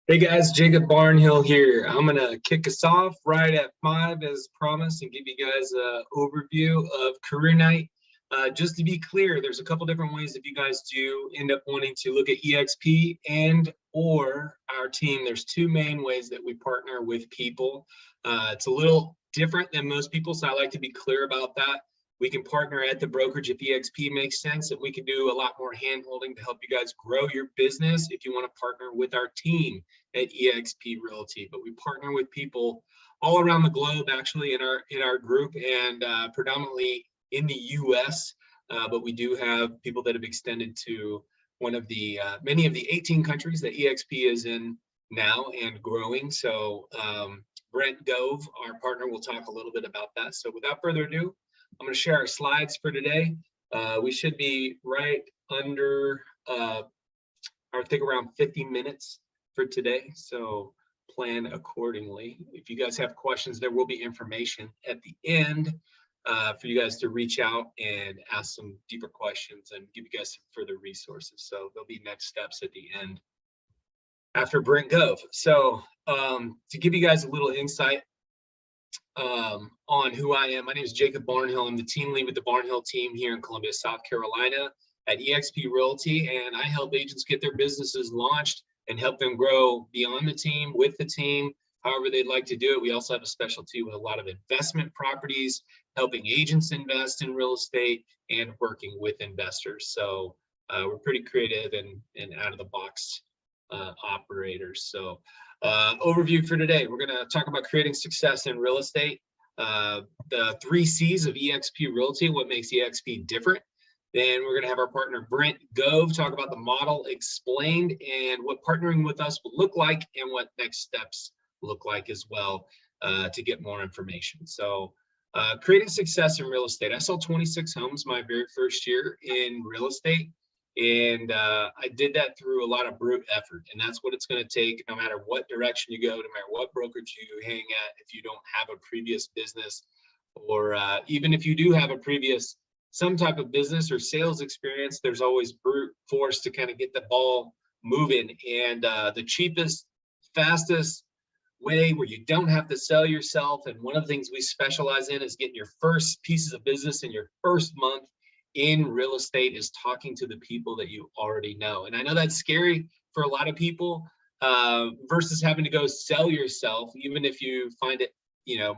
Hey guys, Jacob Barnhill here. I'm gonna kick us off right at 5 as promised and give you guys an overview of career night. Just to be clear, there's a couple different ways if you guys do end up wanting to look at eXp and or our team. There's two main ways that we partner with people. It's a little different than most people, so I like to be clear about that. We can partner at the brokerage if eXp makes sense, and we can do a lot more hand holding to help you guys grow your business if you want to partner with our team at eXp Realty. But we partner with people all around the globe, actually, in our group, and predominantly in the U.S. But we do have people that have extended to one of the many of the 18 countries that eXp is in now and growing. So Brent Gove, our partner, will talk a little bit about that. So without further ado, I'm going to share our slides for today. We should be right under, I think around 50 minutes for today. So plan accordingly. If you guys have questions, there will be information at the end for you guys to reach out and ask some deeper questions and give you guys some further resources. So there'll be next steps at the end after Brent Gove. So to give you guys a little insight on who I am. My name is Jacob Barnhill. I'm the team lead with the Barnhill team here in Columbia, South Carolina at eXp Realty, and I help agents get their businesses launched and help them grow beyond the team, with the team, however they'd like to do it. We also have a specialty with a lot of investment properties, helping agents invest in real estate and working with investors. So we're pretty creative and out of the box operators. So overview for today, we're going to talk about creating success in real estate, the 3 C's of eXp Realty, what makes eXp different. Then we're going to have our partner Brent Gove talk about the model explained and what partnering with us will look like and what next steps look like as well to get more information. So creating success in real estate. I sold 26 homes my very first year in real estate. And I did that through a lot of brute effort. And that's what it's going to take no matter what direction you go, no matter what brokerage you hang at, if you don't have a previous business, or even if you do have a previous some type of business or sales experience, there's always brute force to kind of get the ball moving. And the cheapest, fastest way where you don't have to sell yourself, and one of the things we specialize in is getting your first pieces of business in your first month in real estate, is talking to the people that you already know. And I know that's scary for a lot of people versus having to go sell yourself, even if you find it,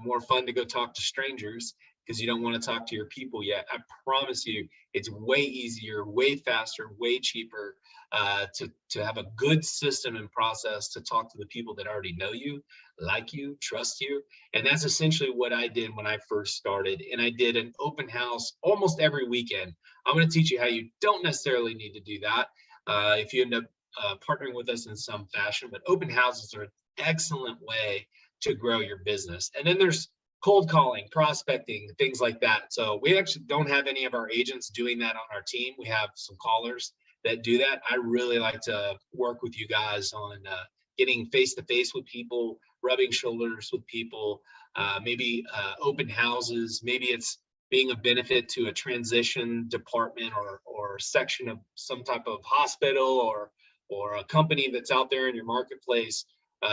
more fun to go talk to strangers because you don't want to talk to your people yet. I promise you, it's way easier, way faster, way cheaper to have a good system and process to talk to the people that already know you, like you, trust you. And that's essentially what I did when I first started. And I did an open house almost every weekend. I'm going to teach you how you don't necessarily need to do that if you end up partnering with us in some fashion. But open houses are an excellent way to grow your business. And then there's cold calling, prospecting, things like that. So we actually don't have any of our agents doing that on our team. We have some callers that do that. I really like to work with you guys on getting face-to-face with people, rubbing shoulders with people, maybe open houses. Maybe it's being a benefit to a transition department or section of some type of hospital or a company that's out there in your marketplace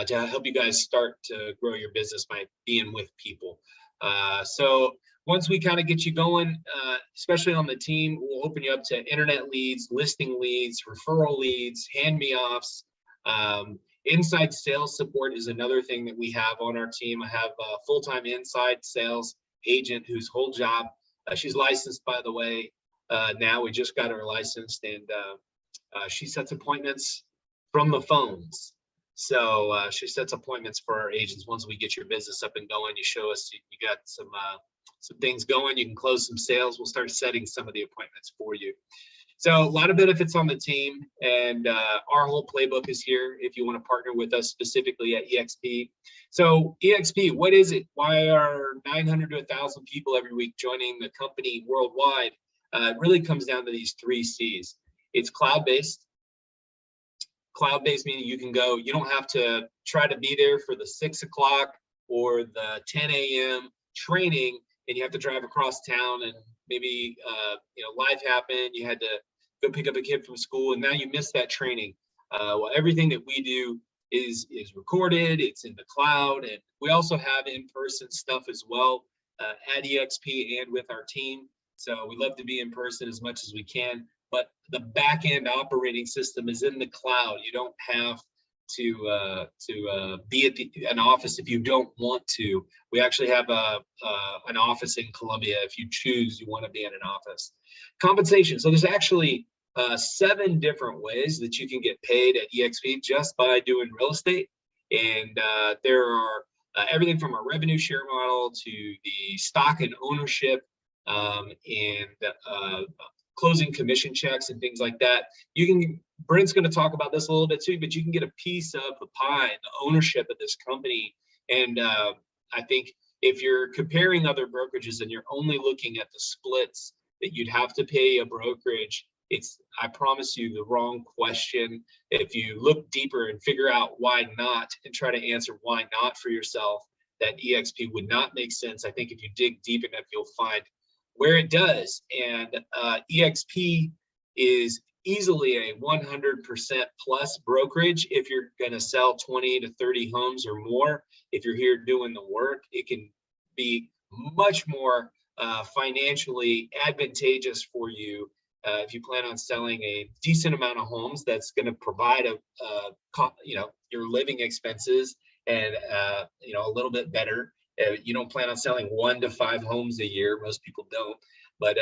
to help you guys start to grow your business by being with people. So once we kind of get you going, especially on the team, we'll open you up to internet leads, listing leads, referral leads, hand-me-offs. Inside sales support is another thing that we have on our team. I have a full-time inside sales agent whose whole job, she's licensed, by the way. Now we just got her licensed, and she sets appointments from the phones. So she sets appointments for our agents. Once we get your business up and going, you show us you got some things going, you can close some sales, we'll start setting some of the appointments for you. So a lot of benefits on the team, and our whole playbook is here if you want to partner with us specifically at eXp. So eXp, what is it? Why are 900 to 1,000 people every week joining the company worldwide? It really comes down to these 3 C's. It's cloud-based. Cloud-based meaning you can go, you don't have to try to be there for the 6 o'clock or the 10 a.m. training, and you have to drive across town, and maybe life happened, you had to go pick up a kid from school, and now you missed that training. Well, everything that we do is recorded. It's in the cloud, and we also have in-person stuff as well at eXp and with our team. So we love to be in person as much as we can, but the back end operating system is in the cloud. You don't have to be at an office if you don't want to. We actually have an office in Columbia if you choose you want to be in an office. Compensation. So there's actually 7 different ways that you can get paid at eXp just by doing real estate. And there are everything from a revenue share model to the stock and ownership and closing commission checks and things like that. Brent's going to talk about this a little bit too, but you can get a piece of the pie, the ownership of this company. And I think if you're comparing other brokerages and you're only looking at the splits that you'd have to pay a brokerage, it's, I promise you, the wrong question. If you look deeper and figure out why not and try to answer why not for yourself, that eXp would not make sense. I think if you dig deep enough, you'll find where it does. And eXp is easily a 100% plus brokerage if you're going to sell 20 to 30 homes or more. If you're here doing the work, it can be much more financially advantageous for you if you plan on selling a decent amount of homes. That's going to provide your living expenses and a little bit better. You don't plan on selling 1 to 5 homes a year. Most people don't, but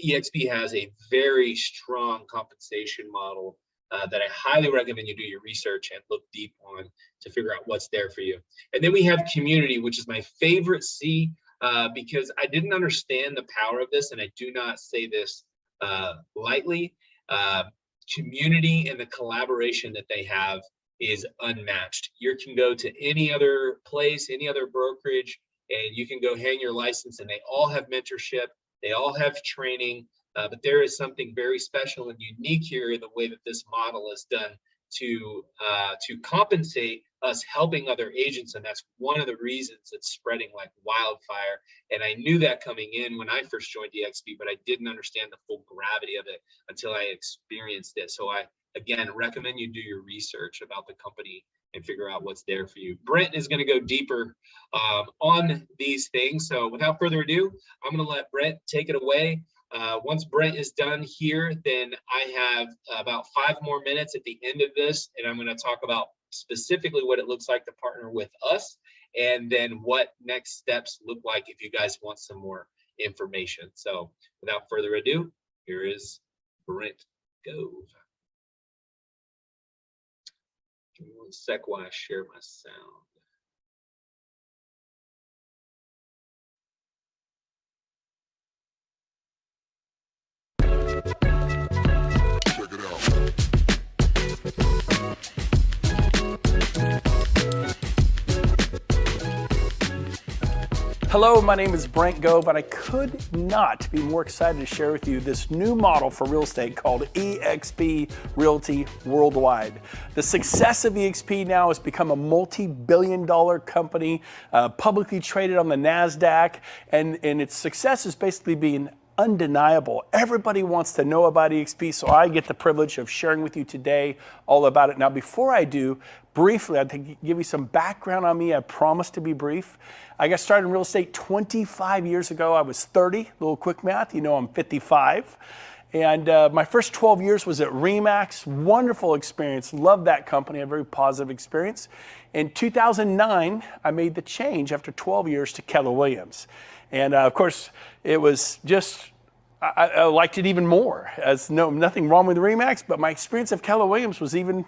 eXp has a very strong compensation model that I highly recommend you do your research and look deep on to figure out what's there for you. And then we have community, which is my favorite C, because I didn't understand the power of this, and I do not say this lightly. Community and the collaboration that they have is unmatched. You can go to any other place, any other brokerage, and you can go hang your license, and they all have mentorship, they all have training, but there is something very special and unique here in the way that this model is done to compensate us helping other agents, and that's one of the reasons it's spreading like wildfire. And I knew that coming in when I first joined eXp, but I didn't understand the full gravity of it until I experienced it. So I, again, recommend you do your research about the company and figure out what's there for you. Brent is going to go deeper on these things. So without further ado, I'm going to let Brent take it away. Once Brent is done here, then I have about 5 more minutes at the end of this, and I'm going to talk about specifically what it looks like to partner with us, and then what next steps look like if you guys want some more information. So without further ado, here is Brent Gove. Give me 1 sec while I share my sound. Check it out. Hello, my name is Brent Gove, and I could not be more excited to share with you this new model for real estate called eXp Realty Worldwide. The success of eXp now has become a multi-billion-dollar company, publicly traded on the NASDAQ, and its success is basically being undeniable. Everybody wants to know about eXp, so I get the privilege of sharing with you today all about it. Now, before I do, briefly, I'd give you some background on me. I promise to be brief. I got started in real estate 25 years ago. I was 30, a little quick math, you know I'm 55. And my first 12 years was at RE/MAX, wonderful experience, loved that company, a very positive experience. In 2009, I made the change after 12 years to Keller Williams. And of course, it was just, I liked it even more. As nothing wrong with RE/MAX, but my experience of Keller Williams was even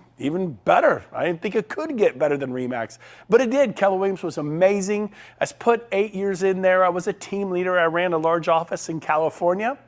better. I didn't think it could get better than RE/MAX, but it did. Keller Williams was amazing. I put 8 years in there. I was a team leader. I ran a large office in California.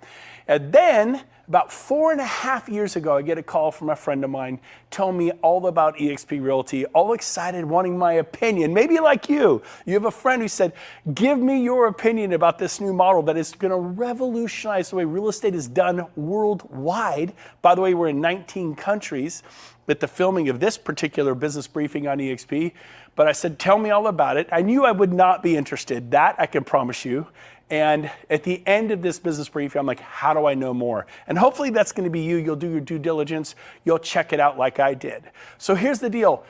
And then about 4.5 years ago, I get a call from a friend of mine telling me all about eXp Realty, all excited, wanting my opinion. Maybe like you have a friend who said, give me your opinion about this new model that is going to revolutionize the way real estate is done worldwide. By the way, we're in 19 countries with the filming of this particular business briefing on eXp. But I said, tell me all about it. I knew I would not be interested. That I can promise you. And at the end of this business briefing, I'm like, how do I know more? And hopefully that's going to be you. You'll do your due diligence. You'll check it out like I did. So here's the deal.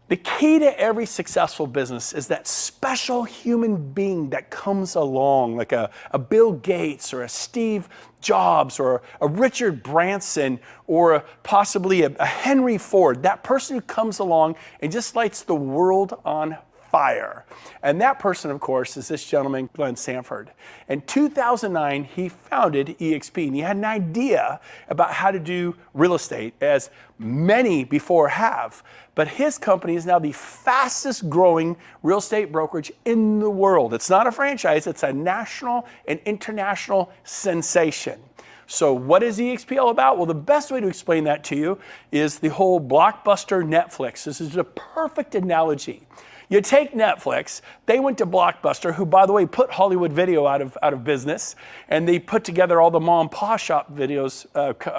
The key to every successful business is that special human being that comes along, like a Bill Gates or a Steve Jobs or a Richard Branson or possibly a Henry Ford, that person who comes along and just lights the world on fire. And that person, of course, is this gentleman, Glenn Sanford. In 2009, he founded eXp, and he had an idea about how to do real estate, as many before have. But his company is now the fastest growing real estate brokerage in the world. It's not a franchise, it's a national and international sensation. So what is eXp all about? Well, the best way to explain that to you is the whole Blockbuster Netflix. This is a perfect analogy. You take Netflix, they went to Blockbuster, who, by the way, put Hollywood Video out of business, and they put together all the mom and pop shop videos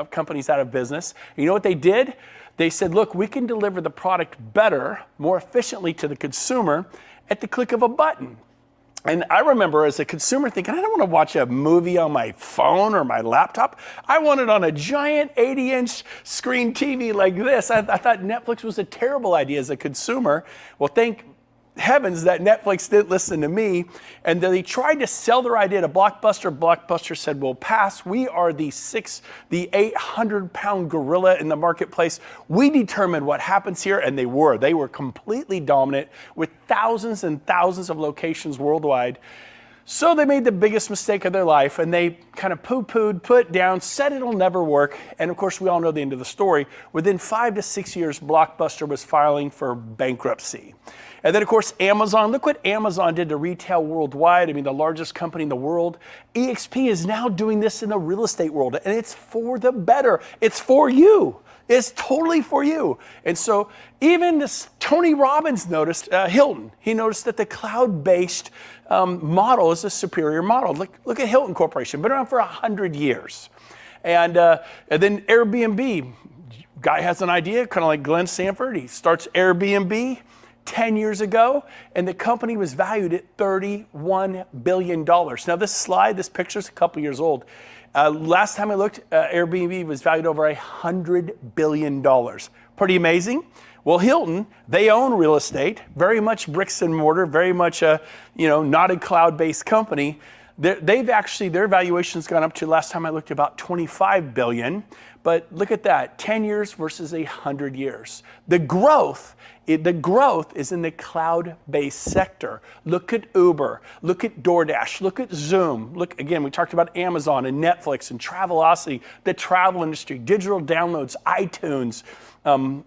companies out of business. And you know what they did? They said, look, we can deliver the product better, more efficiently to the consumer at the click of a button. And I remember as a consumer thinking, I don't want to watch a movie on my phone or my laptop. I want it on a giant 80-inch screen TV like this. I thought Netflix was a terrible idea as a consumer. Well, thank heavens that Netflix didn't listen to me, and they tried to sell their idea to Blockbuster. Blockbuster said, we'll pass. We are the 800-pound gorilla in the marketplace. We determine what happens here, and they were completely dominant with thousands and thousands of locations worldwide. So they made the biggest mistake of their life, and they kind of poo-pooed, put down, said it'll never work. And of course, we all know the end of the story. Within 5 to 6 years, Blockbuster was filing for bankruptcy. And then, of course, Amazon. Look what Amazon did to retail worldwide. I mean, the largest company in the world. eXp is now doing this in the real estate world, and it's for the better. It's for you. It's totally for you. And so even this Tony Robbins noticed, Hilton, he noticed that the cloud-based model is a superior model. Look at Hilton Corporation, been around for 100 years. And then Airbnb, guy has an idea, kind of like Glenn Sanford. He starts Airbnb 10 years ago, and the company was valued at $31 billion. Now this picture is a couple years old. Last time I looked, Airbnb was valued over $100 billion. Pretty amazing. Well, Hilton, they own real estate, very much bricks and mortar, very much a, not a cloud-based company. Their valuation's gone up to, last time I looked, about $25 billion. But look at that, 10 years versus 100 years. The growth is in the cloud-based sector. Look at Uber, look at DoorDash, look at Zoom. Look, again, we talked about Amazon and Netflix and Travelocity, the travel industry, digital downloads, iTunes.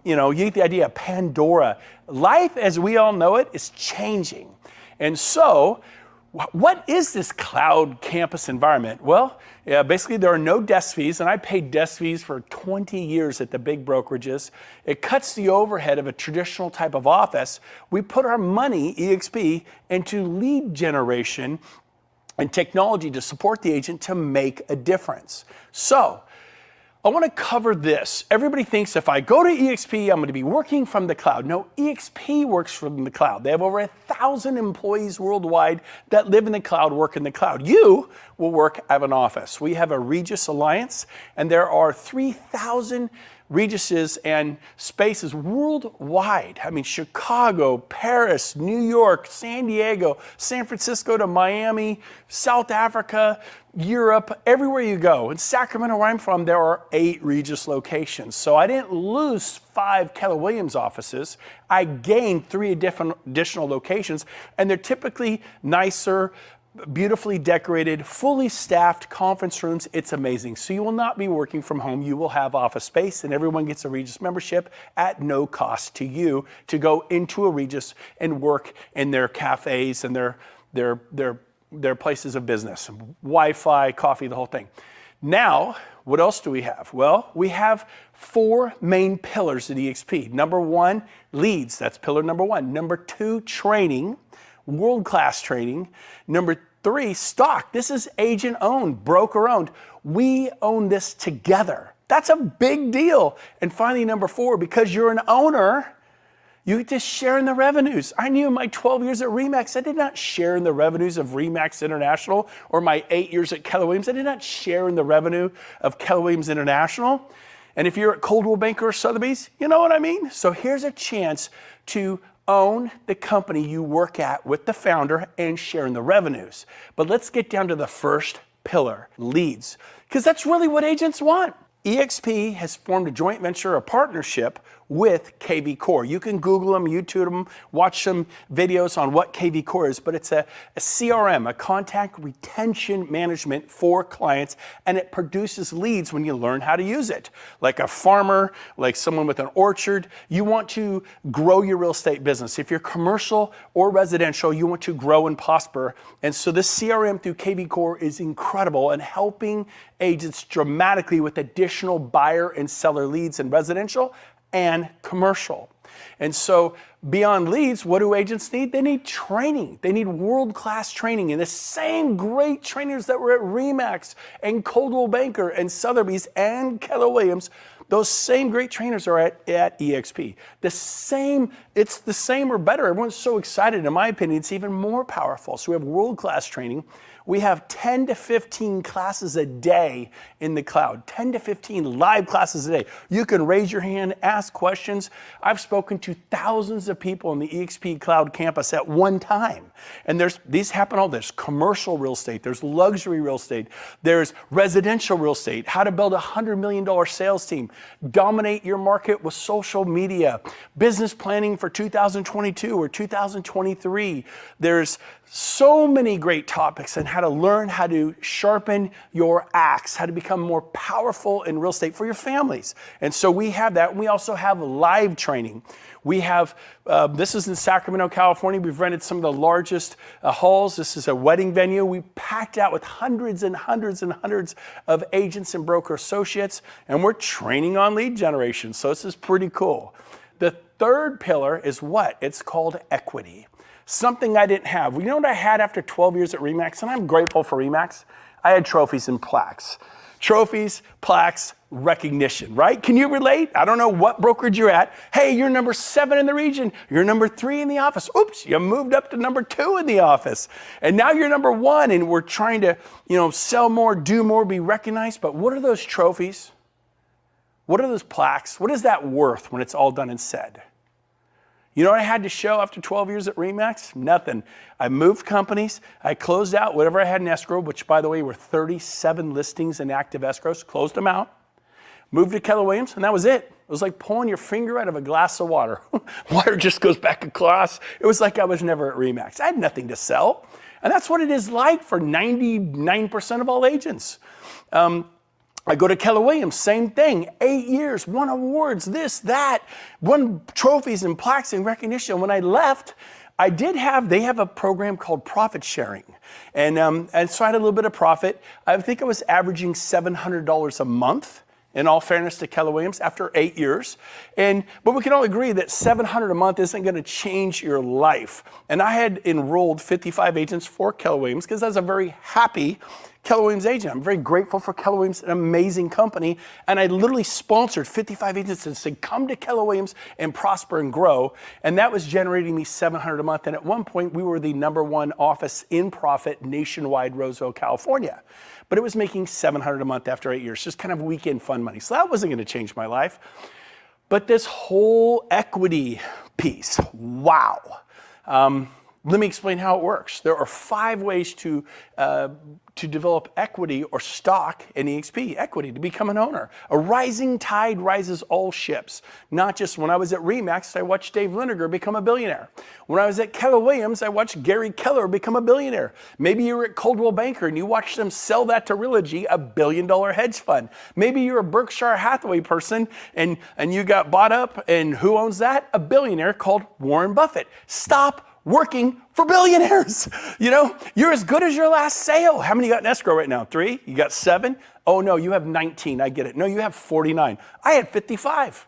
You get the idea, Pandora. Life as we all know it is changing. And so, what is this cloud campus environment? Well, basically there are no desk fees, and I paid desk fees for 20 years at the big brokerages. It cuts the overhead of a traditional type of office. We put our money, eXp, into lead generation and technology to support the agent to make a difference. So, I want to cover this. Everybody thinks if I go to eXp, I'm going to be working from the cloud. No, eXp works from the cloud. They have over 1,000 employees worldwide that live in the cloud, work in the cloud. You will work at an office. We have a Regus Alliance, and there are 3,000 Reguses and spaces worldwide. I mean, Chicago, Paris, New York, San Diego, San Francisco to Miami, South Africa, Europe, everywhere you go. In Sacramento, where I'm from, there are 8 Regus locations. So I didn't lose 5 Keller Williams offices. I gained 3 additional locations, and they're typically nicer, beautifully decorated, fully staffed conference rooms. It's amazing. So you will not be working from home. You will have office space, and everyone gets a Regus membership at no cost to you to go into a Regus and work in their cafes and their places of business. Wi-Fi, coffee, the whole thing. Now, what else do we have? Well, we have 4 main pillars at eXp. Number 1, leads. That's pillar number 1. Number 2, training. World-class training. Number 3, stock. This is agent-owned, broker-owned. We own this together. That's a big deal. And finally, number 4, because you're an owner, You get to share in the revenues. I knew in my 12 years at RE/MAX, I did not share in the revenues of RE/MAX International, or my 8 years at Keller Williams, I did not share in the revenue of Keller Williams International. And if you're at Coldwell Banker or Sotheby's, you know what I mean? So here's a chance to own the company you work at with the founder and share in the revenues. But let's get down to the first pillar, leads, because that's really what agents want. eXp has formed a joint venture, a partnership with KV Core. You can Google them, YouTube them, watch some videos on what KV Core is, but it's a CRM, a contact retention management for clients, and it produces leads when you learn how to use it. Like a farmer, like someone with an orchard, you want to grow your real estate business. If you're commercial or residential, you want to grow and prosper. And so this CRM through KV Core is incredible and helping agents dramatically with additional buyer and seller leads in residential and commercial. And so beyond leads, what do agents need? They need training. They need world-class training. And the same great trainers that were at RE/MAX and Coldwell Banker and Sotheby's and Keller Williams, those same great trainers are at eXp. It's the same or better. Everyone's so excited. In my opinion, it's even more powerful. So we have world-class training. We have 10 to 15 classes a day in the cloud, 10 to 15 live classes a day. You can raise your hand, ask questions. I've spoken to thousands of people in the eXp Cloud campus at one time. And these happen all. There's commercial real estate, there's luxury real estate, there's residential real estate, how to build a $100 million sales team, dominate your market with social media, business planning for 2022 or 2023. There's so many great topics on how to learn how to sharpen your axe, how to become more powerful in real estate for your families. And so we have that. We also have live training. We have, this is in Sacramento, California. We've rented some of the largest halls. This is a wedding venue. We packed out with hundreds and hundreds and hundreds of agents and broker associates, and we're training on lead generation. So this is pretty cool. The third pillar is what? It's called equity. Something I didn't have. You know what I had after 12 years at RE/MAX? And I'm grateful for RE/MAX. I had trophies and plaques. Trophies, plaques, recognition, right? Can you relate? I don't know what brokerage you're at. Hey, you're number 7 in the region. You're number 3 in the office. Oops, you moved up to number 2 in the office. And now you're number 1, and we're trying to, sell more, do more, be recognized. But what are those trophies? What are those plaques? What is that worth when it's all done and said? You know what I had to show after 12 years at RE/MAX? Nothing. I moved companies. I closed out whatever I had in escrow, which, by the way, were 37 listings in active escrows. Closed them out. Moved to Keller Williams, and that was it. It was like pulling your finger out of a glass of water. Water just goes back across. It was like I was never at RE/MAX. I had nothing to sell. And that's what it is like for 99% of all agents. I go to Keller Williams, same thing, 8 years, won awards, this, that, won trophies and plaques and recognition. When I left, they have a program called profit sharing. And so I had a little bit of profit. I think I was averaging $700 a month, in all fairness to Keller Williams, after 8 years. But we can all agree that $700 a month isn't gonna change your life. And I had enrolled 55 agents for Keller Williams because I was a very happy Keller Williams agent. I'm very grateful for Keller Williams, an amazing company. And I literally sponsored 55 agents and said, come to Keller Williams and prosper and grow. And that was generating me $700 a month. And at one point, we were the #1 office in profit nationwide, Roseville, California. But it was making $700 a month after 8 years, just kind of weekend fun money. So that wasn't gonna change my life. But this whole equity piece, wow. Let me explain how it works. There are 5 ways to develop equity or stock in eXp, equity, to become an owner. A rising tide rises all ships. Not just when I was at RE/MAX, I watched Dave Liniger become a billionaire. When I was at Keller Williams, I watched Gary Keller become a billionaire. Maybe you were at Coldwell Banker and you watched them sell that to Realty, a $1 billion hedge fund. Maybe you're a Berkshire Hathaway person and you got bought up, and who owns that? A billionaire called Warren Buffett. Stop working for billionaires. You're as good as your last sale. How many you got in escrow right now? 3? You got 7? Oh no, you have 19. I get it. No, you have 49. I had 55.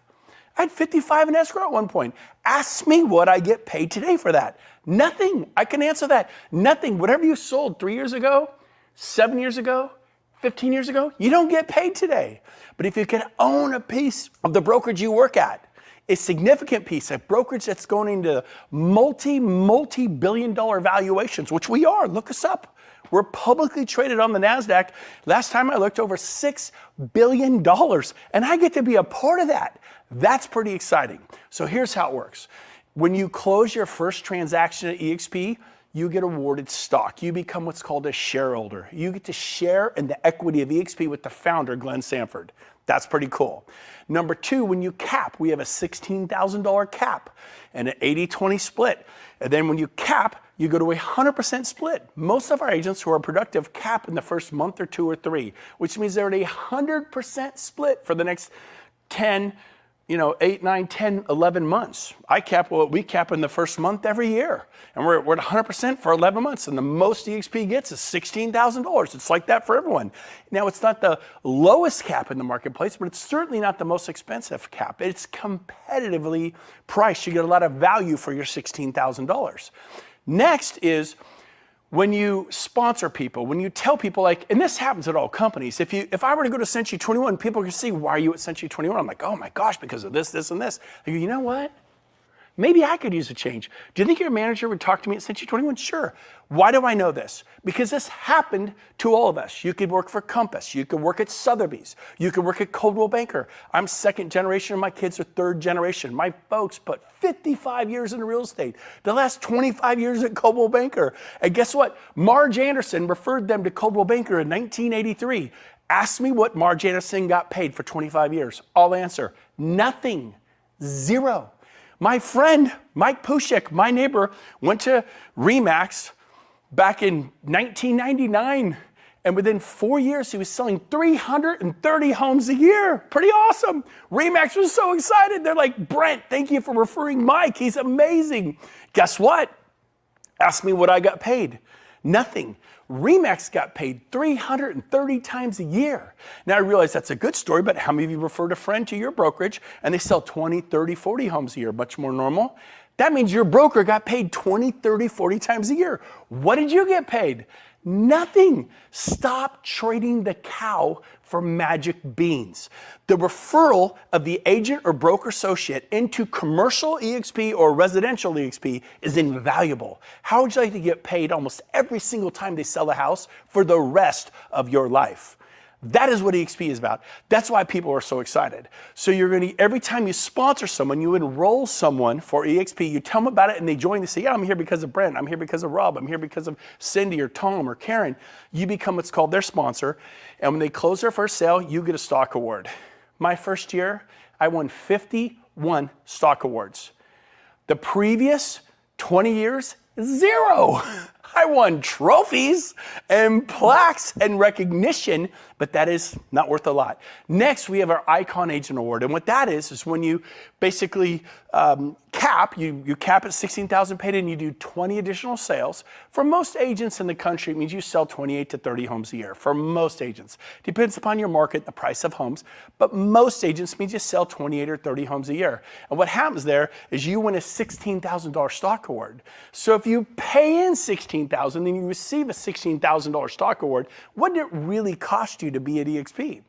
I had 55 in escrow at one point. Ask me what I get paid today for that. Nothing. I can answer that. Nothing. Whatever you sold 3 years ago, 7 years ago, 15 years ago, you don't get paid today. But if you can own a piece of the brokerage you work at, a significant piece, a brokerage that's going into multi-billion dollar valuations, which we are. Look us up. We're publicly traded on the NASDAQ. Last time I looked, over $6 billion, and I get to be a part of that. That's pretty exciting. So here's how it works. When you close your first transaction at eXp, you get awarded stock. You become what's called a shareholder. You get to share in the equity of eXp with the founder, Glenn Sanford. That's pretty cool. Number two, when you cap, we have a $16,000 cap and an 80-20 split. And then when you cap, you go to a 100% split. Most of our agents who are productive cap in the first month or 2 or 3, which means they're at a 100% split for the next 10, 8, 9, 10, 11 months. We cap in the first month every year. And we're at 100% for 11 months. And the most eXp gets is $16,000. It's like that for everyone. Now, it's not the lowest cap in the marketplace, but it's certainly not the most expensive cap. It's competitively priced. You get a lot of value for your $16,000. Next is when you sponsor people, when you tell people, like, and this happens at all companies. If I were to go to Century 21, people can see, why are you at Century 21? I'm like, oh my gosh, because of this, this, and this. I go, you know what? Maybe I could use a change. Do you think your manager would talk to me at Century 21? Sure. Why do I know this? Because this happened to all of us. You could work for Compass. You could work at Sotheby's. You could work at Coldwell Banker. I'm second generation and my kids are third generation. My folks put 55 years in real estate. The last 25 years at Coldwell Banker. And guess what? Marge Anderson referred them to Coldwell Banker in 1983. Ask me what Marge Anderson got paid for 25 years. I'll answer, nothing, zero. My friend, Mike Pushek, my neighbor, went to RE/MAX back in 1999. And within 4 years, he was selling 330 homes a year. Pretty awesome. RE/MAX was so excited. They're like, Brent, thank you for referring Mike. He's amazing. Guess what? Ask me what I got paid. Nothing. RE/MAX got paid 330 times a year. Now I realize that's a good story, but how many of you referred a friend to your brokerage and they sell 20, 30, 40 homes a year? Much more normal. That means your broker got paid 20, 30, 40 times a year. What did you get paid? Nothing. Stop trading the cow for magic beans. The referral of the agent or broker associate into commercial eXp or residential eXp is invaluable. How would you like to get paid almost every single time they sell a house for the rest of your life? That is what eXp is about. That's why people are so excited. So you're going to, every time you sponsor someone, you enroll someone for eXp, you tell them about it and they join, they say, yeah, I'm here because of Brent, I'm here because of Rob, I'm here because of Cindy or Tom or Karen. You become what's called their sponsor. And when they close their first sale, you get a stock award. My first year, I won 51 stock awards. The previous 20 years, 0. I won trophies and plaques and recognition, but that is not worth a lot. Next, we have our Icon Agent Award. And what that is when you basically cap, you cap at $16,000 paid and you do 20 additional sales. For most agents in the country, it means you sell 28 to 30 homes a year. For most agents. Depends upon your market, the price of homes, but most agents means you sell 28 or 30 homes a year. And what happens there is you win a $16,000 stock award. So if you pay in $16,000 and you receive a $16,000 stock award, what did it really cost you to be at eXp?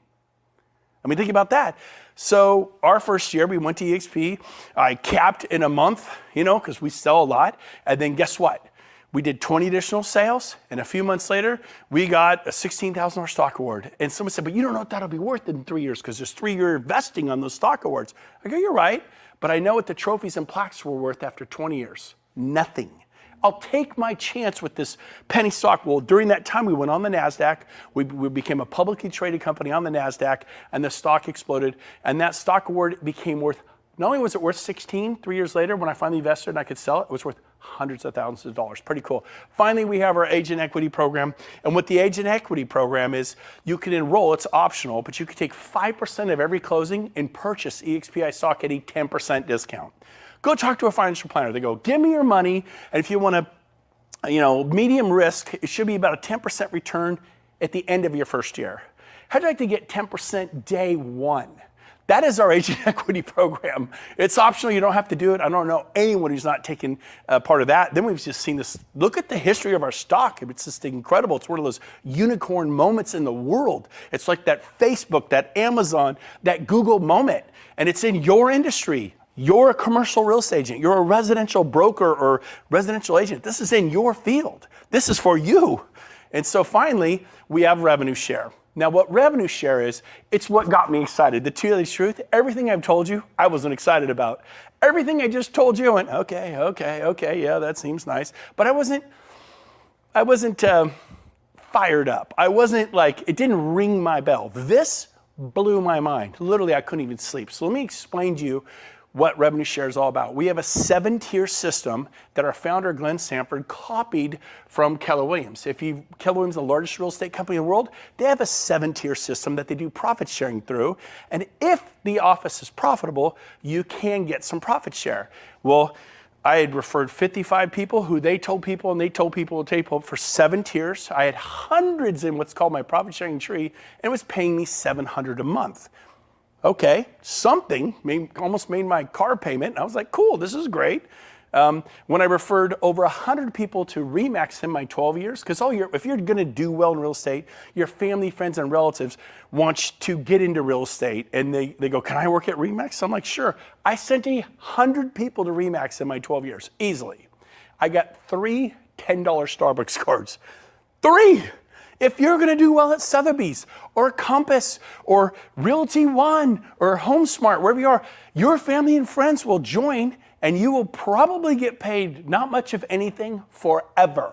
I mean, think about that. So our first year, we went to eXp. I capped in a month, because we sell a lot. And then guess what? We did 20 additional sales. And a few months later, we got a $16,000 stock award. And someone said, but you don't know what that'll be worth in 3 years because there's 3-year vesting on those stock awards. I go, you're right. But I know what the trophies and plaques were worth after 20 years. Nothing. I'll take my chance with this penny stock. Well, during that time, we went on the NASDAQ. We became a publicly traded company on the NASDAQ, and the stock exploded. And that stock award became worth, not only was it worth 16 3 years later when I finally invested and I could sell it, it was worth hundreds of thousands of dollars. Pretty cool. Finally, we have our agent equity program. And what the agent equity program is, you can enroll, it's optional, but you can take 5% of every closing and purchase eXp stock at a 10% discount. Go talk to a financial planner. They go, give me your money, and if you want to, medium risk, it should be about a 10% return at the end of your first year. How'd you like to get 10% day one? That is our agent equity program. It's optional. You don't have to do it. I don't know anyone who's not taken part of that. Then we've just seen this. Look at the history of our stock. It's just incredible. It's one of those unicorn moments in the world. It's like that Facebook, that Amazon, that Google moment. And it's in your industry. You're a commercial real estate agent. You're a residential broker or residential agent. This is in your field. This is for you. And so finally, we have revenue share. Now what revenue share is, it's what got me excited. The two-days truth, everything I've told you, I wasn't excited about. Everything I just told you, I went, okay, yeah, that seems nice. But I wasn't fired up. I wasn't like, it didn't ring my bell. This blew my mind. Literally, I couldn't even sleep. So let me explain to you what revenue share is all about. We have a 7-tier system that our founder, Glenn Sanford, copied from Keller Williams. Keller Williams is the largest real estate company in the world. They have a 7-tier system that they do profit sharing through. And if the office is profitable, you can get some profit share. Well, I had referred 55 people who they told people, and they told people for 7 tiers. I had hundreds in what's called my profit sharing tree, and it was paying me $700 a month. Okay, something almost made my car payment. I was like, cool, this is great. When I referred over 100 people to RE/MAX in my 12 years, because if you're gonna do well in real estate, your family, friends, and relatives want you to get into real estate, and they go, can I work at RE/MAX? I'm like, sure. I sent 100 people to RE/MAX in my 12 years, easily. I got 3 $10 Starbucks cards. 3! If you're gonna do well at Sotheby's or Compass or Realty One or HomeSmart, wherever you are, your family and friends will join, and you will probably get paid not much of anything forever.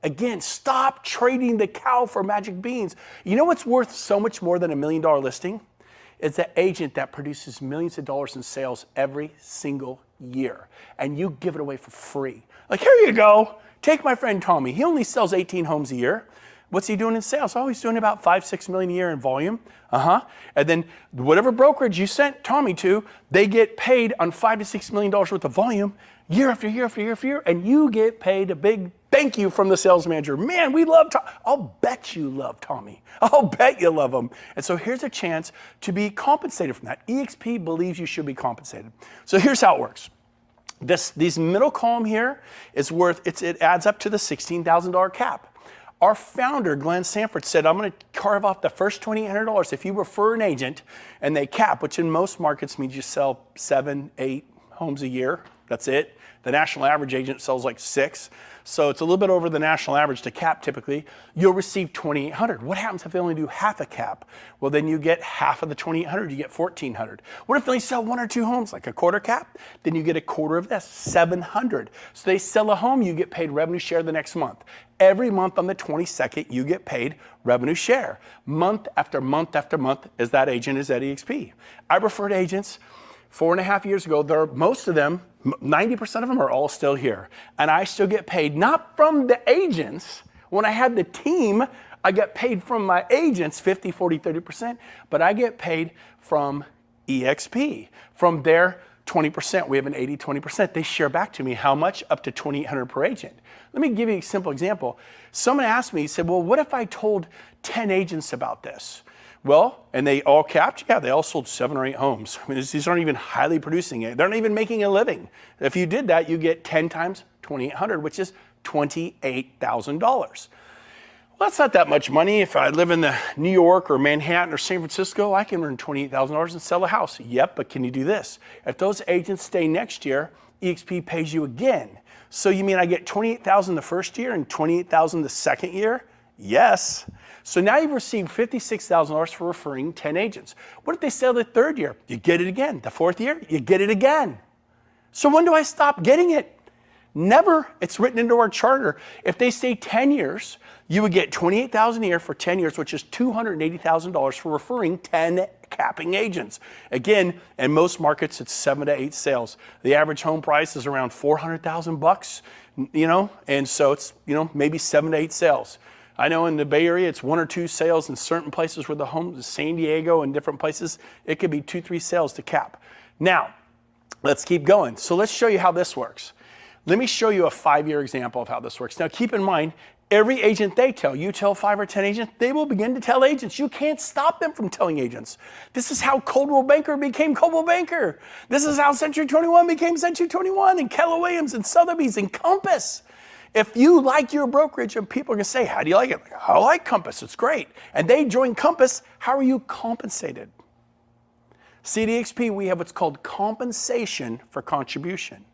Again, stop trading the cow for magic beans. You know what's worth so much more than $1 million listing? It's the agent that produces millions of dollars in sales every single year, and you give it away for free. Like, here you go. Take my friend Tommy. He only sells 18 homes a year. What's he doing in sales? Oh, he's doing about 5-6 million a year in volume. And then whatever brokerage you sent Tommy to, they get paid on $5 to $6 million worth of volume year after year after year after year, and you get paid a big thank you from the sales manager. Man, we love Tommy. I'll bet you love Tommy. I'll bet you love him. And so here's a chance to be compensated from that. eXp believes you should be compensated. So here's how it works. These middle column here is it adds up to the $16,000 cap. Our founder, Glenn Sanford, said, I'm going to carve off the first $2,800 if you refer an agent and they cap, which in most markets means you sell 7, 8 homes a year. That's it. The national average agent sells like 6. So it's a little bit over the national average to cap typically. You'll receive $2,800. What happens if they only do half a cap? Well, then you get half of the $2,800, you get $1,400. What if they sell 1 or 2 homes, like a quarter cap? Then you get a quarter of this, $700. So they sell a home, you get paid revenue share the next month. Every month on the 22nd, you get paid revenue share. Month after month after month, as that agent is at eXp. I referred agents 4.5 years ago. Most of them, 90% of them are all still here. And I still get paid, not from the agents. When I had the team, I got paid from my agents, 50, 40, 30%, but I get paid from eXp, from their 20%. We have an 80-20%. They share back to me how much? Up to $2,800 per agent. Let me give you a simple example. Someone asked me, he said, well, what if I told 10 agents about this? Well, and they all capped? Yeah, they all sold 7 or 8 homes. I mean, these aren't even highly producing it. They're not even making a living. If you did that, you get 10 times $2,800, which is $28,000. Well, that's not that much money. If I live in the New York or Manhattan or San Francisco, I can earn $28,000 and sell a house. Yep, but can you do this? If those agents stay next year, eXp pays you again. So you mean I get $28,000 the first year and $28,000 the second year? Yes. So now you've received $56,000 for referring 10 agents. What if they sell the third year? You get it again. The fourth year, you get it again. So when do I stop getting it? Never. It's written into our charter. If they stay 10 years, you would get $28,000 a year for 10 years, which is $280,000 for referring 10 capping agents. Again, in most markets, it's 7 to 8 sales. The average home price is around $400,000, and so it's, maybe 7 to 8 sales. I know in the Bay Area, it's 1 or 2 sales in certain places where the homes, San Diego and different places, it could be 2, 3 sales to cap. Now, let's keep going. So let's show you how this works. Let me show you a 5-year example of how this works. Now, keep in mind, every agent you tell 5 or 10 agents, they will begin to tell agents. You can't stop them from telling agents. This is how Coldwell Banker became Coldwell Banker. This is how Century 21 became Century 21, and Keller Williams and Sotheby's and Compass. If you like your brokerage and people are gonna say, how do you like it? I like Compass, it's great. And they join Compass, how are you compensated? See, at eXp, we have what's called compensation for contribution.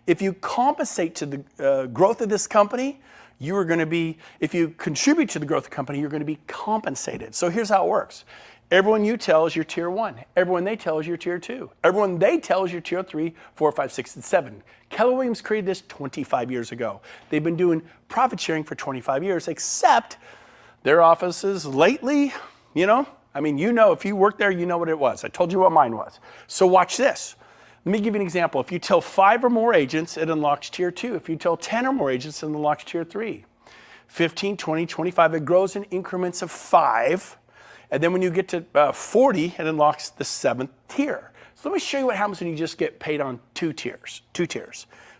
If you compensate to the growth of this company, you are going to be, if you contribute to the growth of the company, you're going to be compensated. So here's how it works. Everyone you tell is your tier 1. Everyone they tell is your tier 2. Everyone they tell is your tier 3, 4, 5, 6, and 7. Keller Williams created this 25 years ago. They've been doing profit sharing for 25 years, except their offices lately, you know, if you work there, you know what it was. I told you what mine was. So watch this. Let me give you an example. If you tell 5 or more agents, it unlocks tier 2. If you tell 10 or more agents, it unlocks tier 3. 15, 20, 25, it grows in increments of 5. And then when you get to 40, it unlocks the 7th tier. So let me show you what happens when you just get paid on 2 tiers.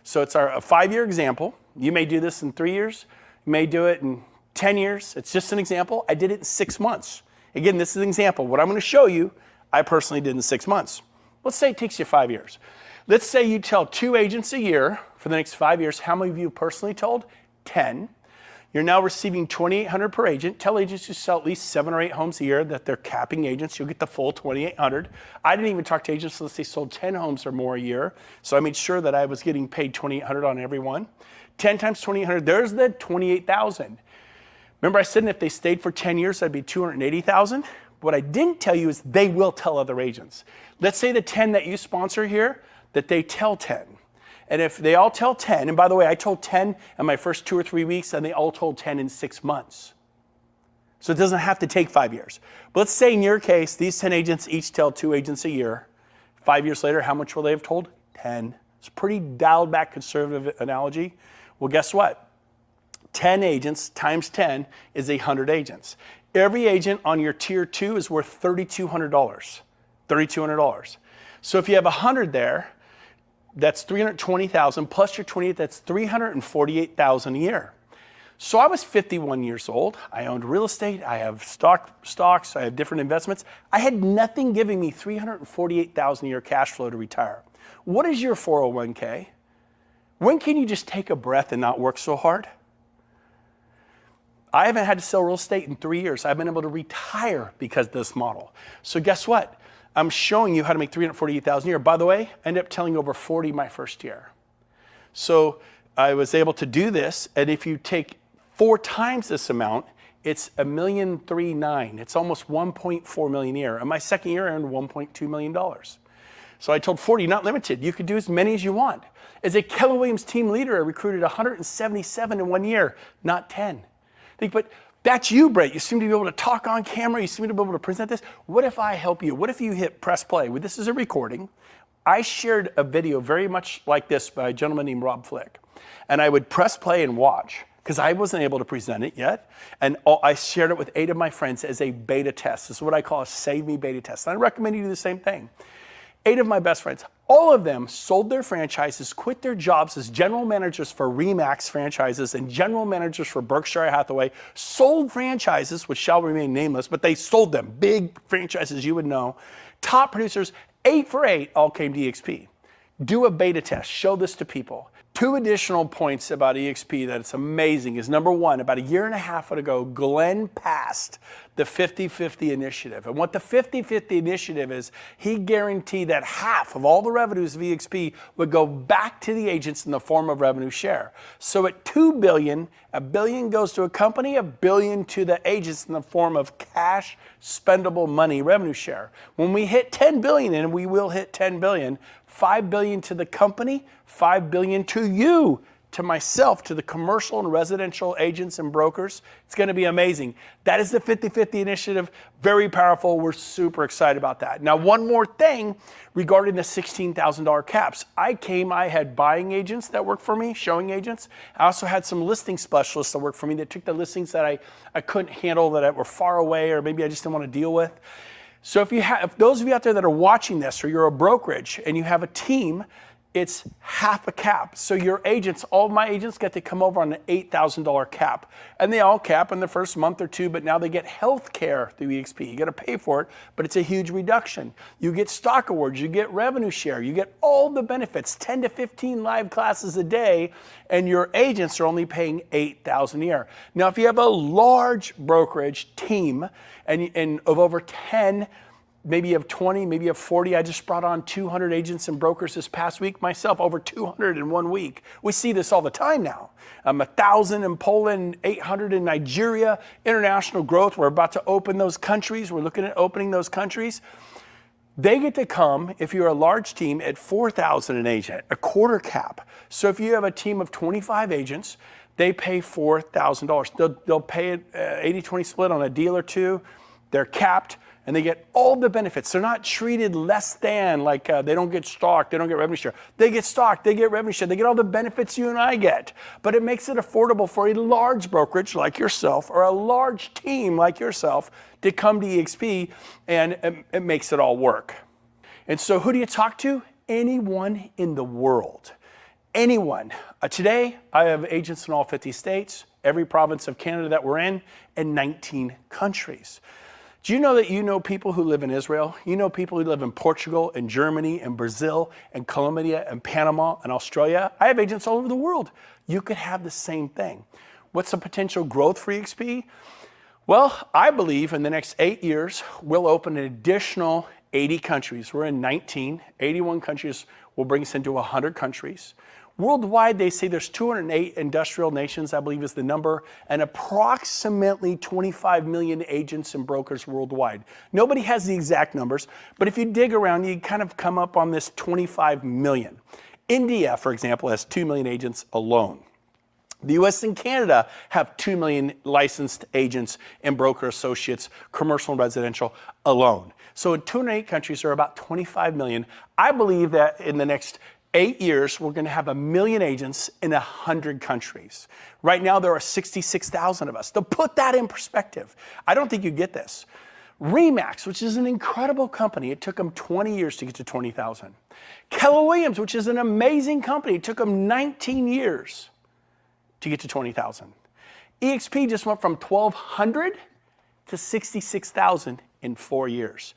So it's a 5-year example. You may do this in 3 years. You may do it in 10 years. It's just an example. I did it in 6 months. Again, this is an example. What I'm going to show you, I personally did in 6 months. Let's say it takes you 5 years. Let's say you tell 2 agents a year for the next 5 years. How many of you personally told? 10. You're now receiving $2,800 per agent. Tell agents who sell at least 7 or 8 homes a year that they're capping agents. You'll get the full $2,800. I didn't even talk to agents unless they sold 10 homes or more a year. So I made sure that I was getting paid $2,800 on every one. 10 times $2,800, there's the $28,000. Remember I said if they stayed for 10 years, that'd be $280,000. What I didn't tell you is they will tell other agents. Let's say the 10 that you sponsor here, that they tell 10. And if they all tell 10, and by the way, I told 10 in my first 2 or 3 weeks, and they all told 10 in 6 months. So it doesn't have to take 5 years. But let's say in your case, these 10 agents each tell 2 agents a year. 5 years later, how much will they have told? 10. It's a pretty dialed back conservative analogy. Well, guess what? 10 agents times 10 is 100 agents. Every agent on your tier 2 is worth $3,200. $3,200. So if you have 100 there, that's $320,000 plus your 28, that's $348,000 a year. So I was 51 years old. I owned real estate. I have stocks. I have different investments. I had nothing giving me $348,000 a year cash flow to retire. What is your 401k? When can you just take a breath and not work so hard? I haven't had to sell real estate in 3 years. I've been able to retire because of this model. So guess what? I'm showing you how to make $348,000 a year. By the way, I ended up telling over 40 my first year. So I was able to do this, and if you take 4 times this amount, it's $1.39 million. It's almost $1.4 million a year. And my second year I earned $1.2 million. So I told 40, not limited. You could do as many as you want. As a Keller Williams team leader, I recruited 177 in 1 year, not 10. But that's you, Brett. You seem to be able to talk on camera. You seem to be able to present this. What if I help you? What if you hit press play? Well, this is a recording. I shared a video very much like this by a gentleman named Rob Flick. And I would press play and watch because I wasn't able to present it yet. And I shared it with 8 of my friends as a beta test. This is what I call a Save Me beta test. And I recommend you do the same thing. 8 of my best friends, all of them sold their franchises, quit their jobs as general managers for RE/MAX franchises and general managers for Berkshire Hathaway, sold franchises, which shall remain nameless, but they sold them, big franchises you would know. Top producers, 8 for 8, all came to eXp. Do a beta test, show this to people. 2 additional points about eXp that it's amazing is number 1, about 1.5 years ago, Glenn passed the 50-50 initiative. And what the 50-50 initiative is, he guaranteed that half of all the revenues of eXp would go back to the agents in the form of revenue share. So at $2 billion, $1 billion goes to a company, $1 billion to the agents in the form of cash, spendable money, revenue share. When we hit 10 billion, and we will hit 10 billion, $5 billion to the company, $5 billion to you, to myself, to the commercial and residential agents and brokers. It's going to be amazing. That is the 50-50 initiative. Very powerful. We're super excited about that. Now, one more thing regarding the $16,000 caps. I had buying agents that worked for me, showing agents. I also had some listing specialists that worked for me that took the listings that I couldn't handle, that were far away, or maybe I just didn't want to deal with. So if those of you out there that are watching this, or you're a brokerage and you have a team, it's half a cap. So your agents, all of my agents get to come over on an $8,000 cap. And they all cap in the first month or 2, but now they get health care through eXp. You got to pay for it, but it's a huge reduction. You get stock awards, you get revenue share, you get all the benefits, 10 to 15 live classes a day, and your agents are only paying $8,000 a year. Now, if you have a large brokerage team and of over 10 maybe you have 20, maybe you have 40. I just brought on 200 agents and brokers this past week myself, over 200 in 1 week. We see this all the time now. 1,000 in Poland, 800 in Nigeria, international growth. We're about to open those countries. We're looking at opening those countries. They get to come, if you're a large team, at 4,000 an agent, a quarter cap. So if you have a team of 25 agents, they pay $4,000. They'll pay it 80-20 split on a deal or two. They're capped, and they get all the benefits. They're not treated less than, like they don't get stock, they don't get revenue share. They get stock, they get revenue share, they get all the benefits you and I get. But it makes it affordable for a large brokerage like yourself or a large team like yourself to come to eXp, and it makes it all work. And so who do you talk to? Anyone in the world. Anyone. Today, I have agents in all 50 states, every province of Canada that we're in, and 19 countries. Do you know that you know people who live in Israel? You know people who live in Portugal and Germany and Brazil and Colombia and Panama and Australia? I have agents all over the world. You could have the same thing. What's the potential growth for eXp? Well, I believe in the next 8 years, we'll open an additional 80 countries. We're in 19, 81 countries will bring us into 100 countries. Worldwide, they say there's 208 industrial nations, I believe is the number, and approximately 25 million agents and brokers worldwide. Nobody has the exact numbers, but if you dig around, you kind of come up on this 25 million. India, for example, has 2 million agents alone. The US and Canada have 2 million licensed agents and broker associates, commercial and residential alone. So in 208 countries, there are about 25 million. I believe that in the next 8 years, we're going to have 1 million agents in 100 countries. Right now, there are 66,000 of us. To put that in perspective, I don't think you get this. RE/MAX, which is an incredible company, it took them 20 years to get to 20,000. Keller Williams, which is an amazing company, it took them 19 years to get to 20,000. eXp just went from 1,200 to 66,000 in 4 years.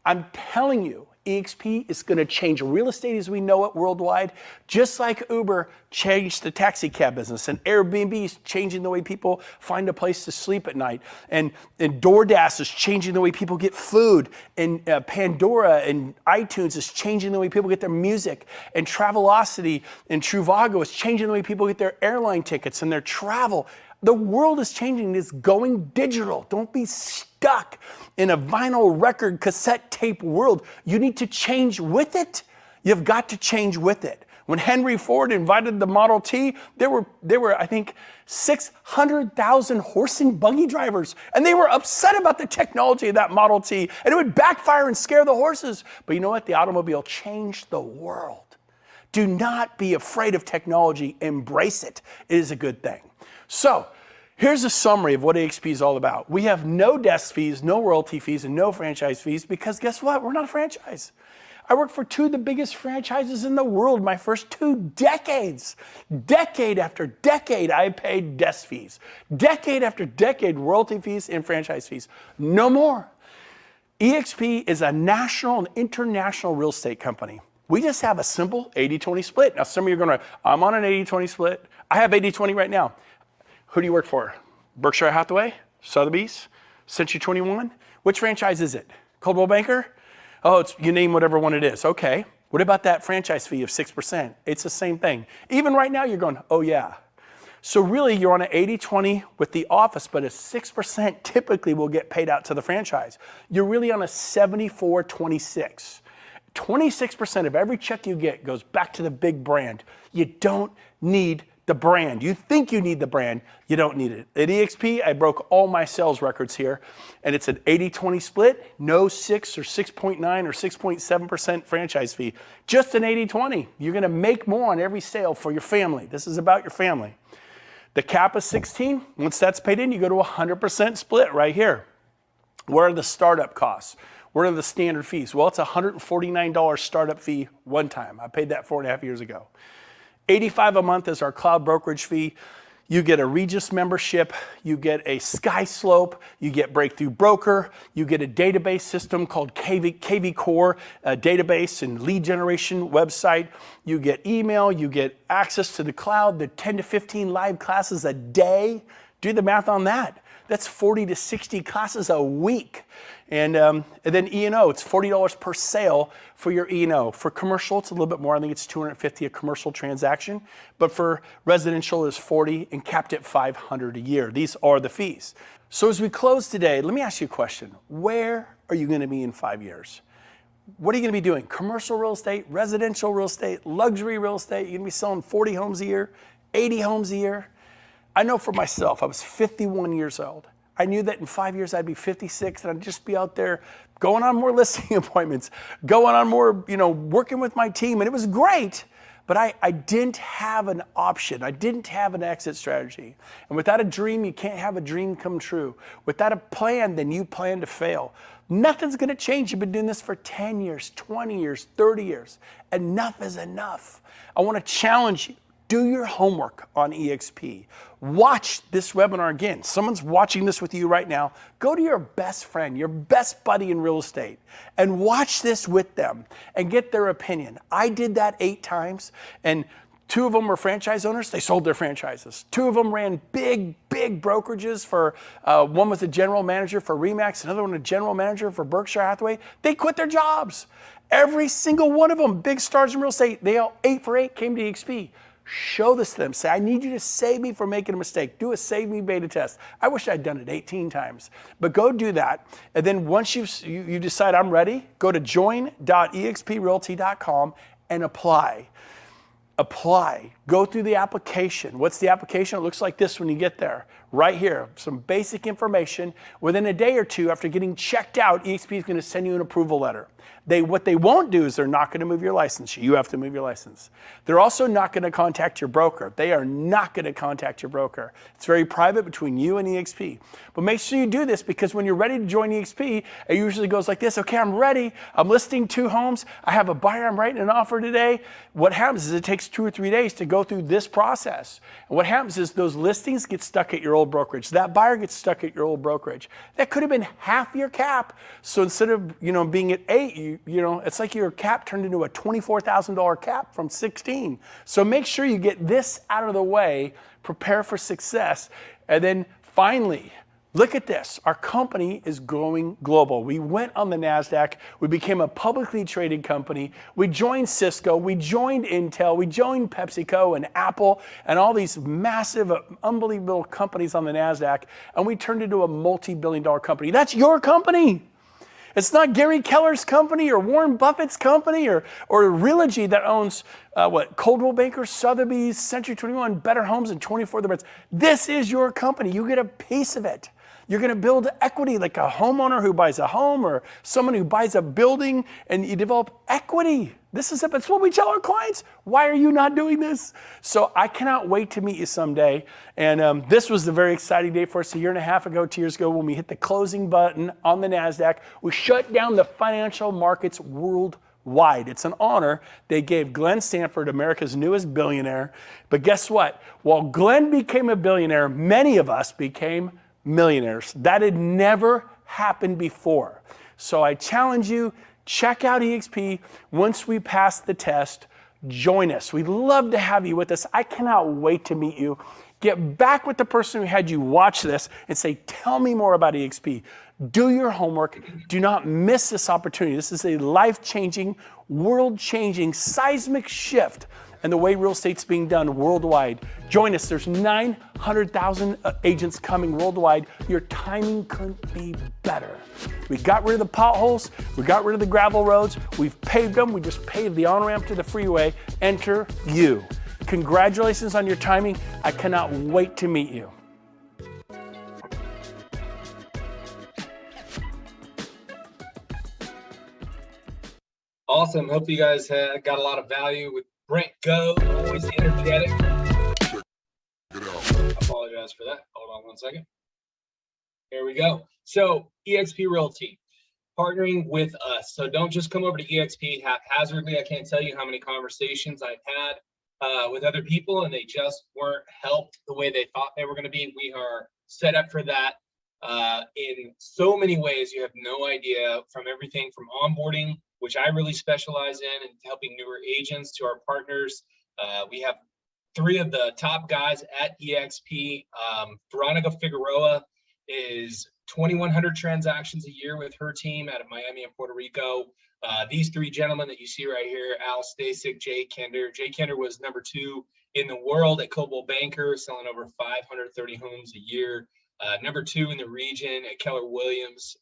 I'm telling you, eXp is going to change real estate as we know it worldwide, just like Uber changed the taxi cab business, and Airbnb is changing the way people find a place to sleep at night, and DoorDash is changing the way people get food, and Pandora and iTunes is changing the way people get their music, and Travelocity and Trivago is changing the way people get their airline tickets and their travel. The world is changing. It's going digital. Don't be stuck in a vinyl record cassette tape world. You need to change with it. You've got to change with it. When Henry Ford invited the Model T, there were I think 600,000 horse and buggy drivers, and they were upset about the technology of that Model T, and it would backfire and scare the horses. But you know what? The automobile changed the world. Do not be afraid of technology. Embrace it. It is a good thing. So here's a summary of what eXp is all about. We have no desk fees, no royalty fees, and no franchise fees because guess what? We're not a franchise. I worked for 2 of the biggest franchises in the world my first 2 decades. Decade after decade, I paid desk fees. Decade after decade, royalty fees and franchise fees. No more. eXp is a national and international real estate company. We just have a simple 80-20 split. Now, some of you are going to, I'm on an 80-20 split. I have 80-20 right now. Who do you work for? Berkshire Hathaway? Sotheby's? Century 21? Which franchise is it? Coldwell Banker? Oh, you name whatever one it is. Okay. What about that franchise fee of 6%? It's the same thing. Even right now, you're going, oh yeah. So really, you're on an 80-20 with the office, but a 6% typically will get paid out to the franchise. You're really on a 74-26. 26% of every check you get goes back to the big brand. You don't need the brand. You think you need the brand, you don't need it. At eXp, I broke all my sales records here, and it's an 80-20 split, no 6 or 6.9 or 6.7% franchise fee, just an 80-20. You're gonna make more on every sale for your family. This is about your family. The cap is 16. Once that's paid in, you go to 100% split right here. What are the startup costs? What are the standard fees? Well, it's a $149 startup fee one time. I paid that 4.5 years ago. $85 a month is our cloud brokerage fee. You get a Regis membership, you get a SkySlope, you get Breakthrough Broker, you get a database system called KV Core, a database and lead generation website. You get email, you get access to the cloud, the 10 to 15 live classes a day. Do the math on that. That's 40 to 60 classes a week. And then E&O, it's $40 per sale for your E&O. For commercial, it's a little bit more. I think it's $250 a commercial transaction. But for residential, it's $40 and capped at $500 a year. These are the fees. So as we close today, let me ask you a question. Where are you going to be in 5 years? What are you going to be doing? Commercial real estate, residential real estate, luxury real estate? You're going to be selling 40 homes a year, 80 homes a year? I know for myself, I was 51 years old. I knew that in 5 years I'd be 56 and I'd just be out there going on more listing appointments, going on more, working with my team. And it was great, but I didn't have an option. I didn't have an exit strategy. And without a dream, you can't have a dream come true. Without a plan, then you plan to fail. Nothing's gonna change. You've been doing this for 10 years, 20 years, 30 years. Enough is enough. I wanna challenge you. Do your homework on eXp. Watch this webinar again. Someone's watching this with you right now. Go to your best friend, your best buddy in real estate, and watch this with them and get their opinion. I did that 8 times, and 2 of them were franchise owners. They sold their franchises. 2 of them ran big brokerages for, one was a general manager for RE/MAX, another one a general manager for Berkshire Hathaway. They quit their jobs. Every single one of them, big stars in real estate, they all 8 for 8 came to eXp. Show this to them. Say, I need you to save me from making a mistake. Do a save me beta test. I wish I'd done it 18 times, but go do that. And then once you decide I'm ready, go to join.exprealty.com and apply. Apply. Go through the application. What's the application? It looks like this when you get there. Right here, some basic information. Within a day or 2 after getting checked out, eXp is going to send you an approval letter. What they won't do is they're not going to move your license. You have to move your license. They're also not going to contact your broker. They are not going to contact your broker. It's very private between you and eXp. But make sure you do this, because when you're ready to join eXp, it usually goes like this. Okay, I'm ready. I'm listing 2 homes. I have a buyer. I'm writing an offer today. What happens is it takes 2 or 3 days to go through this process. And what happens is those listings get stuck at your old brokerage. That buyer gets stuck at your old brokerage. That could have been half your cap. So instead of being at 8, it's like your cap turned into a $24,000 cap from 16. So make sure you get this out of the way, prepare for success, and then finally, look at this. Our company is going global. We went on the NASDAQ. We became a publicly traded company. We joined Cisco. We joined Intel. We joined PepsiCo and Apple and all these massive, unbelievable companies on the NASDAQ. And we turned into a multi-billion-dollar company. That's your company. It's not Gary Keller's company or Warren Buffett's company or Realty that owns Coldwell Banker, Sotheby's, Century 21, Better Homes, and 24 Other Brands. This is your company. You get a piece of it. You're going to build equity like a homeowner who buys a home or someone who buys a building, and you develop equity. This is it. That's what we tell our clients. Why are you not doing this? So I cannot wait to meet you someday. And this was a very exciting day for us 1.5 years ago, 2 years ago, when we hit the closing button on the NASDAQ. We shut down the financial markets worldwide. It's an honor. They gave Glenn Stanford, America's newest billionaire. But guess what? While Glenn became a billionaire, many of us became millionaires. That had never happened before. So I challenge you, check out eXp. Once we pass the test, join us. We'd love to have you with us. I cannot wait to meet you. Get back with the person who had you watch this and say, tell me more about eXp. Do your homework. Do not miss this opportunity. This is a life-changing, world-changing, seismic shift in the way real estate's being done worldwide. Join us. There's 900,000 agents coming worldwide. Your timing couldn't be better. We got rid of the potholes. We got rid of the gravel roads. We've paved them. We just paved the on-ramp to the freeway. Enter you. Congratulations on your timing. I cannot wait to meet you. Awesome. Hope you guys got a lot of value with Brent Go, always energetic. I apologize for that. Hold on one second. Here we go. So eXp Realty, partnering with us. So don't just come over to eXp haphazardly. I can't tell you how many conversations I've had with other people, and they just weren't helped the way they thought they were going to be. We are set up for that in so many ways. You have no idea, from everything from onboarding, which I really specialize in, and helping newer agents, to our partners. We have 3 of the top guys at eXp. Veronica Figueroa is 2,100 transactions a year with her team out of Miami and Puerto Rico. These three gentlemen that you see right here, Al Stasic, Jay Kender. Jay Kender was #2 in the world at Coldwell Banker, selling over 530 homes a year. #2 in the region at Keller Williams.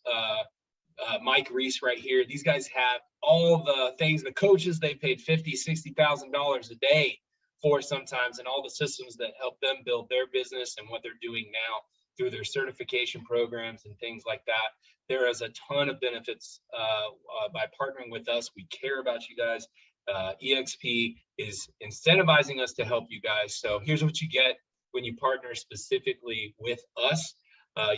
Mike Reese right here. These guys have all the things, the coaches they paid $50,000, $60,000 a day for sometimes, and all the systems that help them build their business and what they're doing now through their certification programs and things like that. There is a ton of benefits by partnering with us. We care about you guys. eXp is incentivizing us to help you guys. So here's what you get when you partner specifically with us.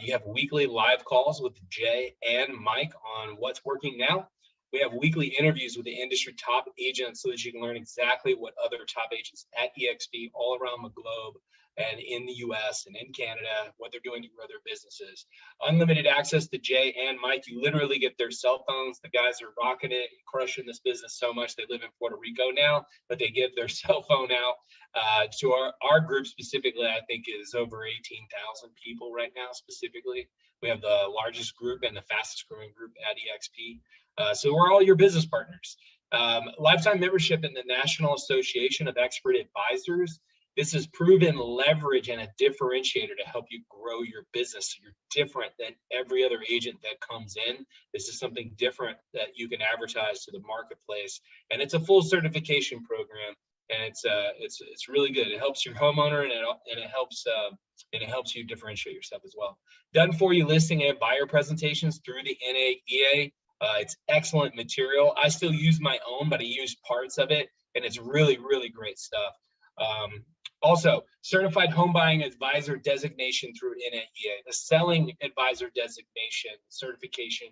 You have weekly live calls with Jay and Mike on what's working now. We have weekly interviews with the industry top agents so that you can learn exactly what other top agents at eXp all around the globe and in the US and in Canada, what they're doing to grow their businesses. Unlimited access to Jay and Mike. You literally get their cell phones. The guys are rocking it, crushing this business so much. They live in Puerto Rico now, but they give their cell phone out to our group specifically. I think is over 18,000 people right now specifically. We have the largest group and the fastest growing group at eXp. So we're all your business partners. Lifetime membership in the National Association of Expert Advisors. This is proven leverage and a differentiator to help you grow your business. You're different than every other agent that comes in. This is something different that you can advertise to the marketplace, and it's a full certification program, and it's really good. It helps your homeowner, and it helps you differentiate yourself as well. Done for you listing and buyer presentations through the NAEA. It's excellent material. I still use my own, but I use parts of it, and it's really, really great stuff. Also, certified home buying advisor designation through NAEA, the selling advisor designation certification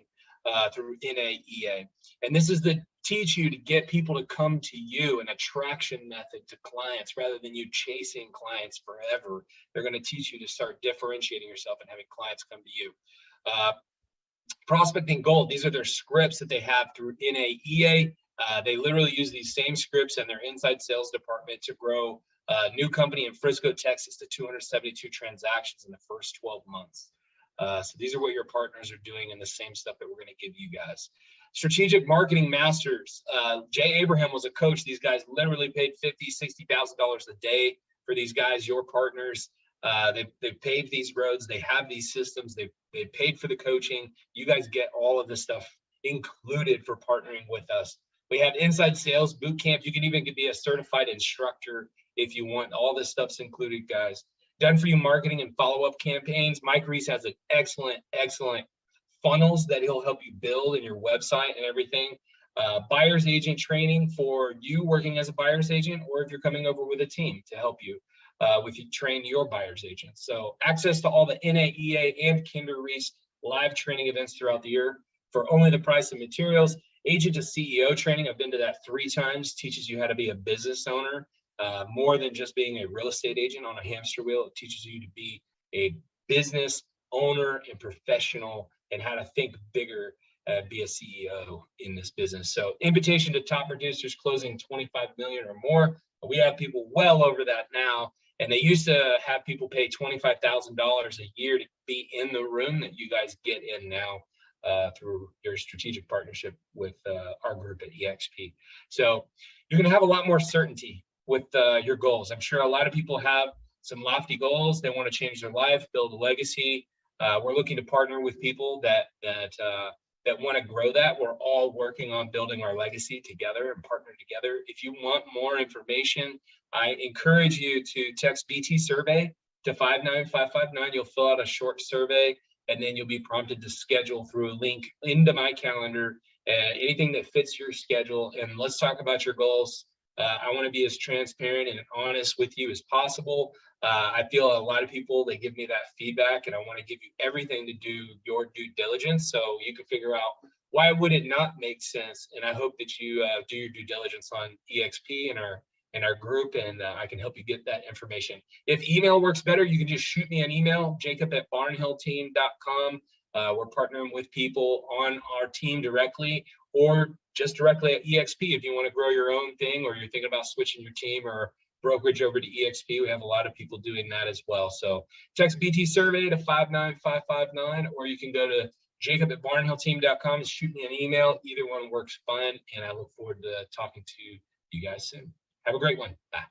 through NAEA. And this is to teach you to get people to come to you, an attraction method to clients rather than you chasing clients forever. They're going to teach you to start differentiating yourself and having clients come to you. Prospecting Gold, these are their scripts that they have through NAEA. They literally use these same scripts in their inside sales department to grow a new company in Frisco, Texas to 272 transactions in the first 12 months. So these are what your partners are doing and the same stuff that we're going to give you guys. Strategic Marketing Masters. Jay Abraham was a coach. These guys literally paid $50,000, $60,000 a day for these guys, your partners. They've paved these roads. They have these systems. They've paid for the coaching. You guys get all of this stuff included for partnering with us. We have inside sales boot camp. You can even be a certified instructor if you want. All this stuff's included, guys. Done for you marketing and follow-up campaigns. Mike Reese has an excellent funnels that he'll help you build in your website and everything. Buyer's agent training for you working as a buyer's agent, or if you're coming over with a team to help you with you train your buyer's agents. So access to all the NAEA and Kinder Reese live training events throughout the year for only the price of materials. Agent to CEO training, I've been to that 3 times, teaches you how to be a business owner, more than just being a real estate agent on a hamster wheel. It teaches you to be a business owner and professional and how to think bigger, be a CEO in this business. So invitation to top producers closing 25 million or more. We have people well over that now. And they used to have people pay $25,000 a year to be in the room that you guys get in now through your strategic partnership with our group at eXp. So you're going to have a lot more certainty with your goals. I'm sure a lot of people have some lofty goals. They want to change their life, build a legacy. We're looking to partner with people that want to grow that. We're all working on building our legacy together and partner together. If you want more information, I encourage you to text BT survey to 59559. You'll fill out a short survey, and then you'll be prompted to schedule through a link into my calendar, anything that fits your schedule. And let's talk about your goals. I want to be as transparent and honest with you as possible. I feel a lot of people, they give me that feedback, and I want to give you everything to do your due diligence so you can figure out why would it not make sense. And I hope that you do your due diligence on eXp and our group, and I can help you get that information. If email works better, you can just shoot me an email, jacob@barnhillteam.com. We're partnering with people on our team directly, or just directly at eXp if you want to grow your own thing, or you're thinking about switching your team, or brokerage over to eXp. We have a lot of people doing that as well. So text BT survey to 59559, or you can go to jacob@barnhillteam.com and shoot me an email. Either one works fine. And I look forward to talking to you guys soon. Have a great one. Bye.